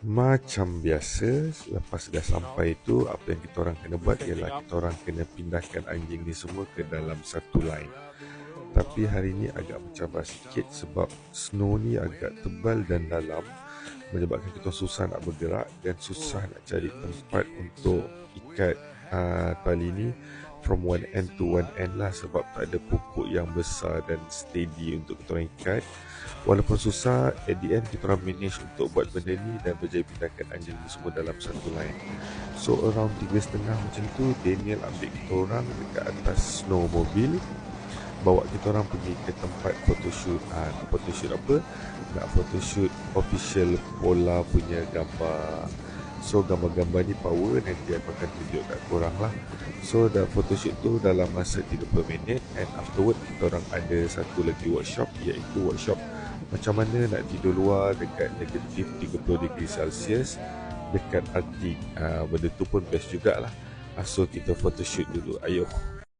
Macam biasa, lepas dah sampai tu, apa yang kita orang kena buat ialah kita orang kena pindahkan anjing ni semua ke dalam satu line. Tapi hari ni agak mencabar sikit sebab snow ni agak tebal dan dalam, menyebabkan kita susah nak bergerak dan susah nak cari tempat untuk ikat tali ni from one end to one end lah, sebab tak ada pokok yang besar dan steady untuk kita orang ikat. Walaupun susah, at the end kita orang manage untuk buat benda ni dan berjaya pindahkan anjing ni semua dalam satu line. So around 3.30 macam tu, Daniel ambil kita orang dekat atas snowmobile, bawa kita orang pergi ke tempat photoshoot. Photoshoot apa? Nak photoshoot official Polar punya gambar. So gambar-gambar ni power, nanti aku akan tunjuk kat korang lah. So dah photoshoot tu dalam masa 30 minit, and afterward kita orang ada satu lagi workshop, iaitu workshop macam mana nak tidur luar dekat negatif 30 degree Celsius dekat Arctic. Benda tu pun best jugalah. So kita photoshoot dulu. Ayuh.